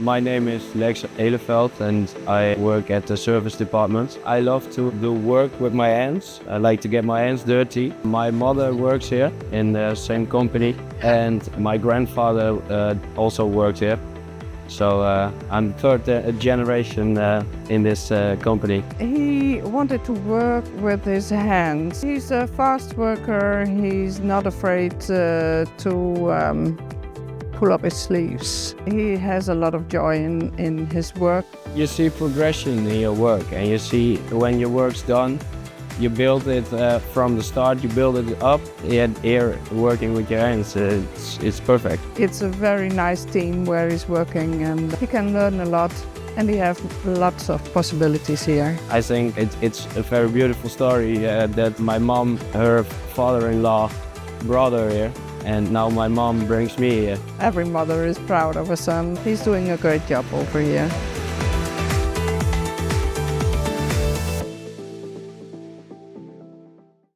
My name is Lex Eleveld and I work at the service department. I love to do work with my hands. I like to get my hands dirty. My mother works here in the same company and my grandfather also works here. So I'm third generation in this company. He wanted to work with his hands. He's a fast worker. He's not afraid to pull up his sleeves. He has a lot of joy in his work. You see progression in your work and you see when your work's done, you build it from the start, you build it up, and here working with your hands, it's perfect. It's a very nice team where he's working and he can learn a lot and he has lots of possibilities here. I think it's a very beautiful story that my mom, her father-in-law brought her here. And now my mom brings me here. Every mother is proud of her son. He's doing a great job over here.